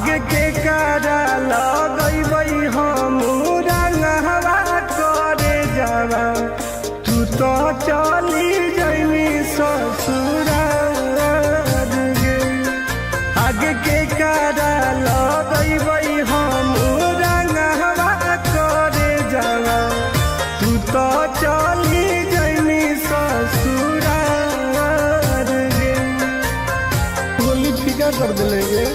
आगे के कारा लगैबै हम रंगवा करे जावा तू तो चली जैनी ससुराल गे। आगे के कारा लगैबै हम रंगवा करे जावा तू तो चली जैनी ससुराल गे। होली फीका कर दिलेंगे।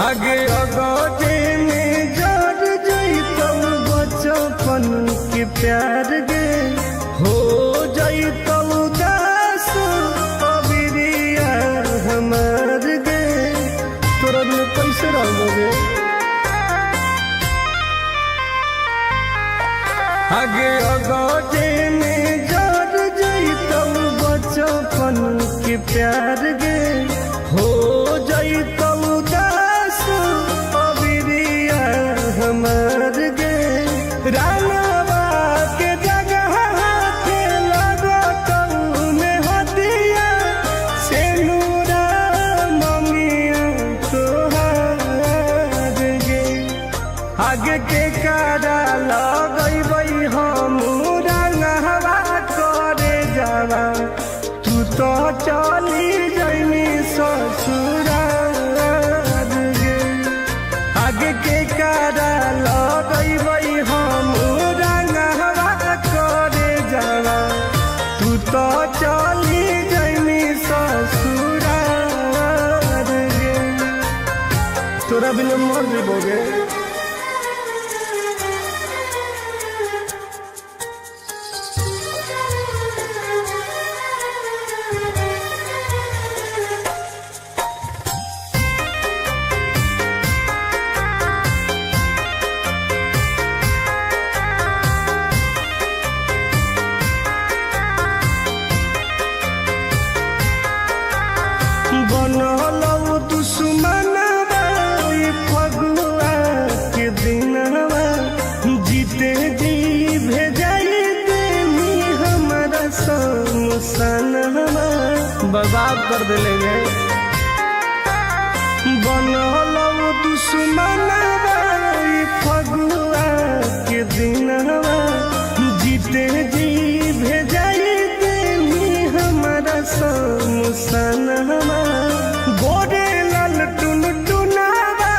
आगे अगोटे में जड़ जैतौ बचपन के प्यार गे हो जैतौ दास अबिरिया हमार गे। तोरा में कैसे रहोगे? आगे अगोटे में जड़ जैतौ बचपन के प्यार गे हो जैतौ हमार गे। रानवा के जगह के लगतौ में हदिया से नूरा ममिया तोहार गे। आगे के कारा लगैबै हम रंगवा करे जावा तू तो चली जैनी ससुराल गे। आगे के कारा लगैबै हम रंगवा करे जावा तू तो चली जैनी ससुराल गे। तोरा बिना मर जेबोगे। बनलौ दुश्मनवा फगुआ के दिनवा जीते जी भेजाई देनी हमारा समसनवा बर्बाद कर देलेंगे। बनलौ दुश्मनवा फगुआ के दिनवा जीते जी भेजाई देनी हमारा समसनवा। गोरे लाल टुन टुनावा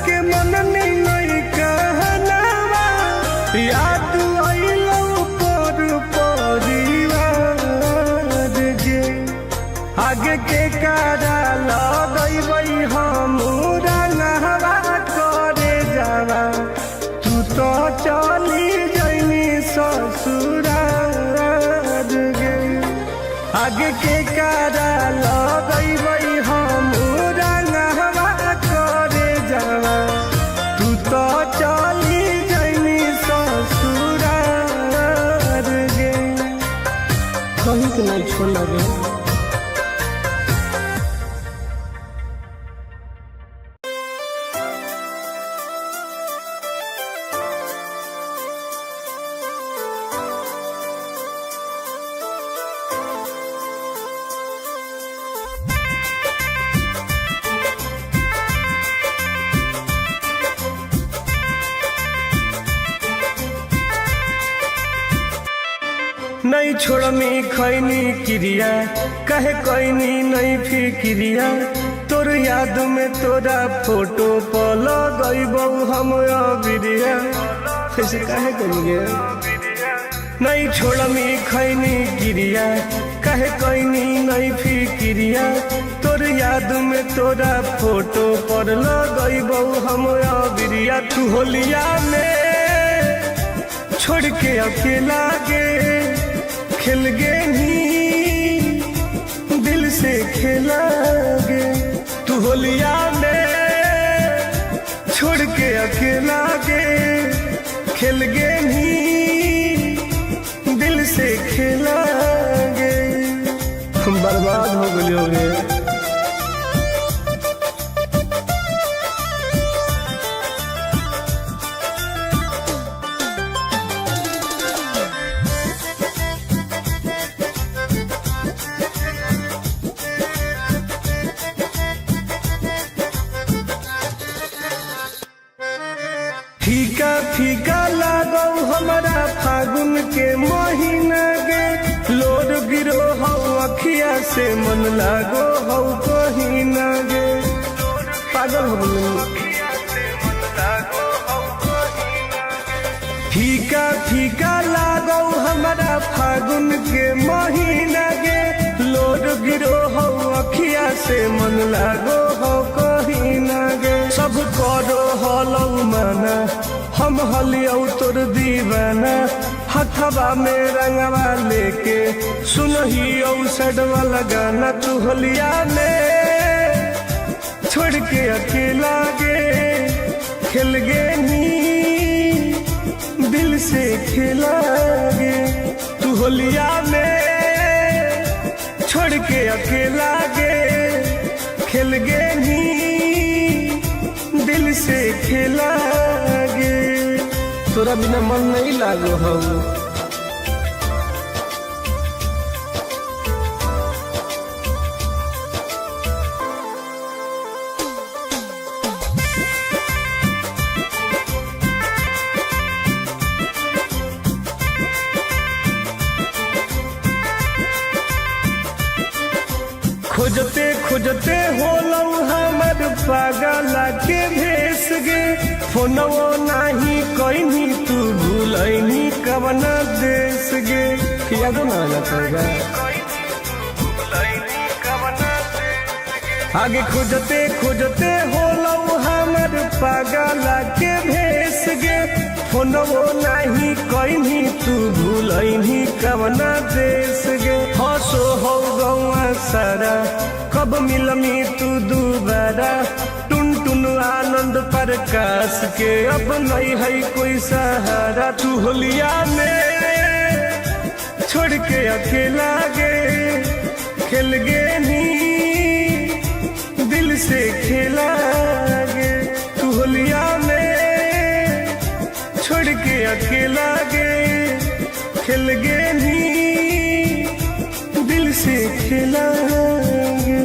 के मन नहीं कहनावा याद आइलौ पर परिवार गे। आगे के कारा लगैबै हम रंगवा करे जावा तू तो चली जैनी ससुराल गे। आगे के कारा लगैबै हम रंगवा करे जावा तू तो चली जैनी ससुराल गे। कहीं के नहीं छोड़ गे। नहीं छोड़मी खैनी क्रिया कहे कैनी नहीं फिक्रिया तोर याद में तोरा फोटो पर लगैबौ हम अबिरिया। कैसे काहे करेंगे? नहीं छोड़मी खैनी क्रिया कहे कैनी नहीं फिक्रिया तोर याद में तोरा फोटो पर लगैबौ हम अबिरिया। तू होलिया में छोड़ के अकेला गे खेल गे नी दिल से खेला गे। तू होलिया में छोड़ के अकेला गे खेल गे नी गलियो गे। फीका फीका लागो हमारा फागुन के महीना गे। लोड गिरो हो अखिया से मन लागो हो कहीं ना गे। पागल हो गई। फीका फीका लागो हमारा फागुन के महीना गे। लोड गिरो हो अखिया से मन लागो हो कहीं ना गे। सब करो हलौ माना हम हलियौ तोर दीवाना। हथवा में रंगवा लेके सुनहियौ सडवा लगाना। तू हलिया में छोड़ के अकेला गे। खेल गे नी दिल से खेला गे। तू होलिया में छोड़ के अकेला गे। खेल गे नी दिल से खेला गे। तोरा बिना मन नहीं लागो हो। खोजते खोजते होलौ हमर पागला के भेस गे। फोनवो नाही कहीं तू भूलैनी कवना देश गे। यादो ना लगेगा आगे खोजते खोजते होलौ हमर पागला के भेस गे। फोनवो नाही कहीं तू भूलैनी कवना देश गे। हंसो हो गौआ सारा कब मिलमी तू दोबारा। टुन टुन आनंद प्रकाश के अब नहीं है कोई सहारा। तू होलिया में छोड़ के अकेला गे। खेल गे नी दिल से खेला गे। तू होलिया में छोड़ के अकेला गे। खेल गे नी दिल से खेला गे।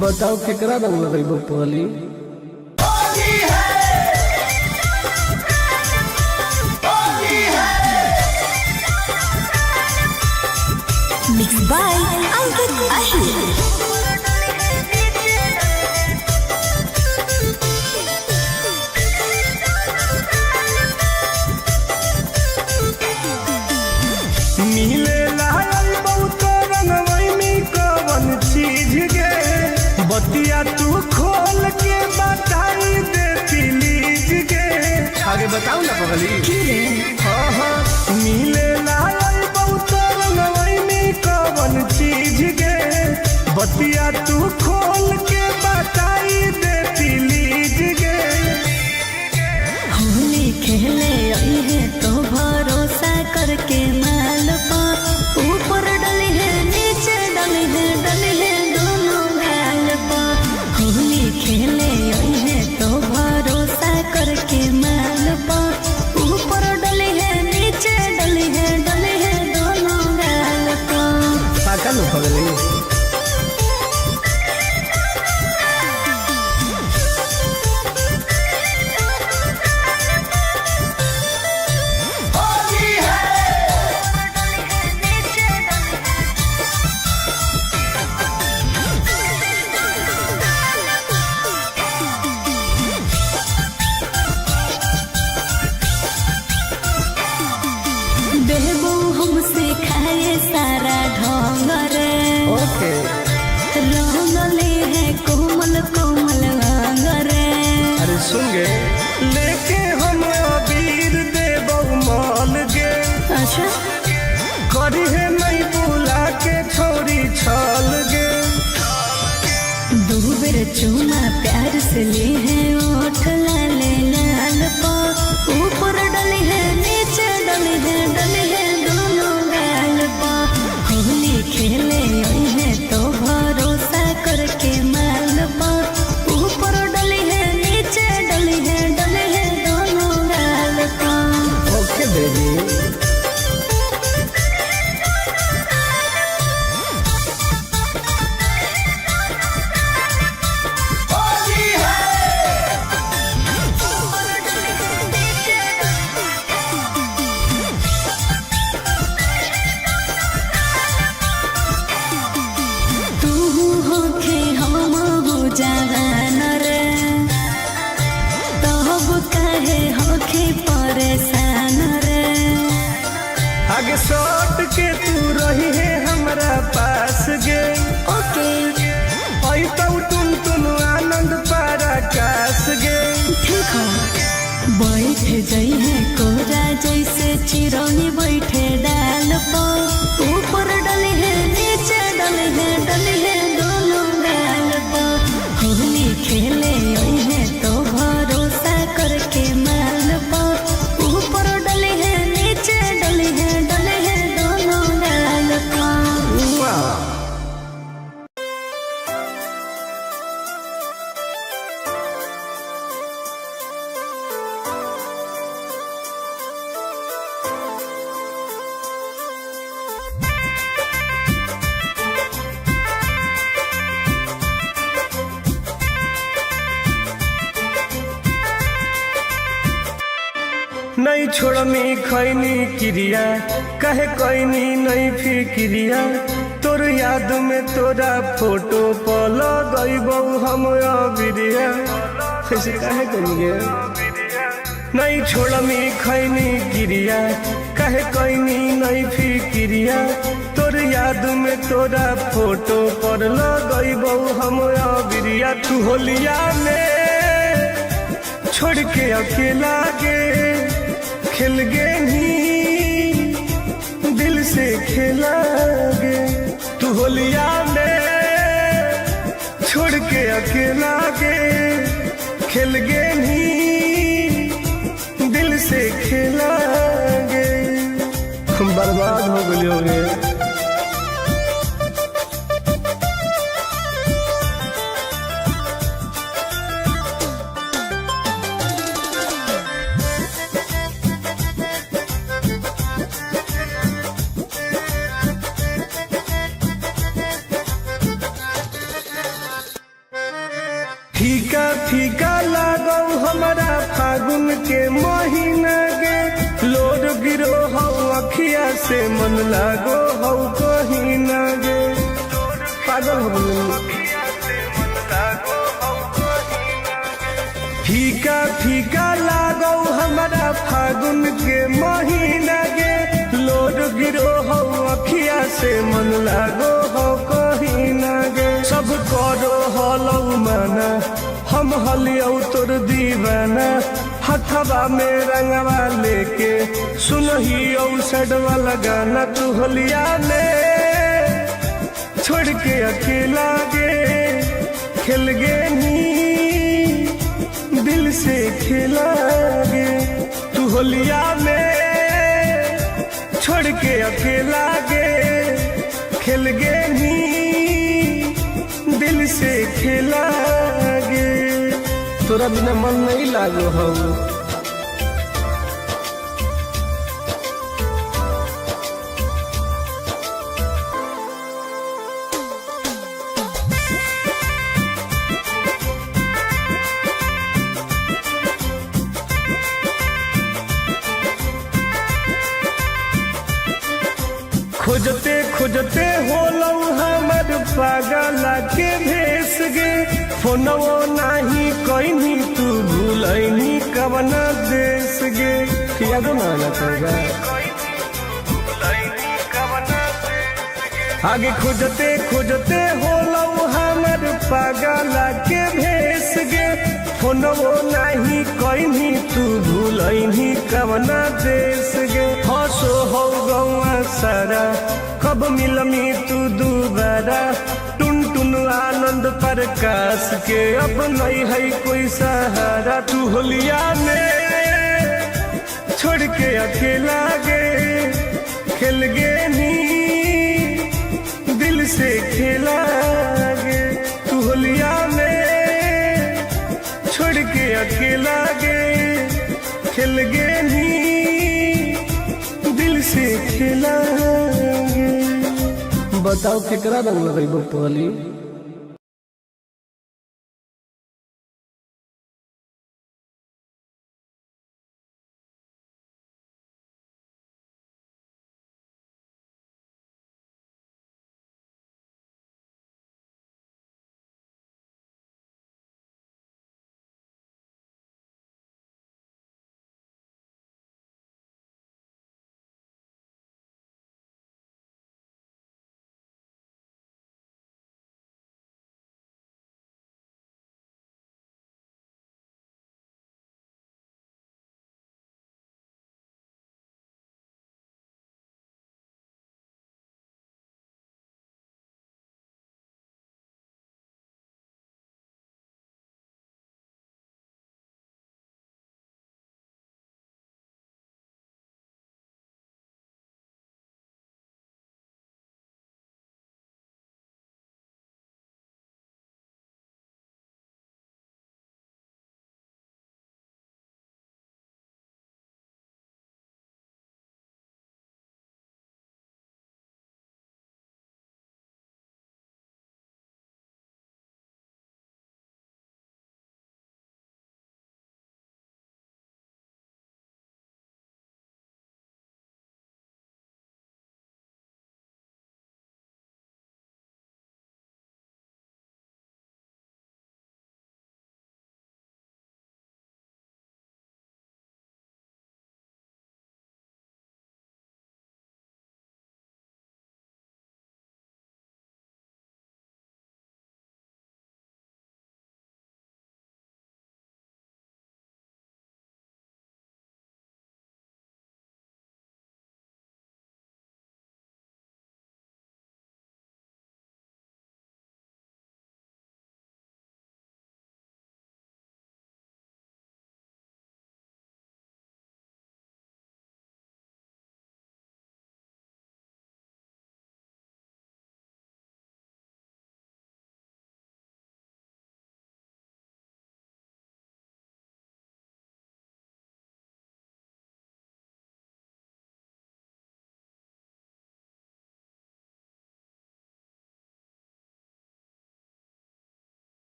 बताओ केकरा रंग लगेबो पहली। Mixed by Ankit Ahir. मिले लायल बहुत रंगवई में कवन चीज गे। बतिया तू खोल के बताई दे प्लीज गे। आगे बताओ ना पगली। हाँ मिले लायल बहुत रंगवई में कवन चीज गे। बतिया तू खोल के बताई दे प्लीज गे। होली खेले आई है तो भरोसा करके माल पा। ऊपर डली है नीचे डली है दोनों गाल पा। होली खेले आई है तो भरोसा करके माल पा। ऊपर डली है नीचे डली है दोनों गाल पा। पागल हो गई। देबो हमसे खाए सारा ढंग रे। ओके रंगले है कोमल कोमल अंग रे। अरे सुन गे लेके हम अबीर देबो माल गे। अच्छा करी है नहीं बुला के छोरी छाल गे। दो बेर चूमा प्यार से ले है ओठ लाले लाल पा। ऊपर डली है नीचे डली है दोनों गाल पा। होली खेले आई है तो के तू रही है हमारा पास गे। ओके आई तो तुम आनंद पराकाश गे। ठीक है बैठे जई है कोरा जैसे चिरौनी बैठे डाल पर ऊपर डले है नीचे डले है दोनों गाल पर होली खेले आई है तो भरोसा करके माल पर ऊपर डले है नीचे डले है दोनों गाल पर। नहीं छोड़नी खैनी क्रिया कहे कैनी नहीं फिक्रिया तोर याद में तोरा फोटो पल गईबू हम अबिरिया कैसे कहे करिए। नहीं छोड़नी खैनी क्रिया कहे कैनी नहीं फिक्रिया तोर याद में तोरा फोटो पर गईबू हम अबिरिया। तू होलिया में छोड़ के अकेला गे खेल गे नी दिल से खेला गे। तू होलिया में छोड़ के अकेला गे खेल गे नी दिल से खेला गे। बर्बाद हो गए होगे। फीका फीका लागो हमारा फागुन के महीना गे लोड गिरो हो अखिया से मन लागो हो कहीं ना गे। पागल हो फीका फीका लागो हमारा फागुन के महीना गे लोड गिरो हो अखिया से मन लागो हो कहीं ना गे। सब करो हलौ माना हम हलियौ तोर दीवाना हथवा में रंगवा लेके सुनहियौ सैड वाला गाना। तू होलिया में छोड़ के अकेला गे खेल गे नी दिल से खेला गे। तू होलिया में छोड़ के अकेला गे खेल गे नी दिल से खेला गे। तोरा बिना मन नहीं लागो हो। खोजते खोजते होलौ हमर पागल के भेस गे फोनवो नाही कहीं तू भूलैनी कवना देश गे। याद ना पड़ेगा आगे खोजते खोजते होलौ हमर पागल के भेस गे फोनवो नाही कहीं तू भूलैनी कवना देश गे। हंसो हो गौआ सारा कब मिलमी तू दोबारा टुन टुन आनंद प्रकाश के अब नहीं है कोई सहारा। तू होलिया में छोड़ के अकेला गे खेल गे नी दिल से खेला गे। तू होलिया में छोड़ के अकेला गे खेल गे नी दिल से खेला गे। बताओ केकरा रंग लगेबो पहली।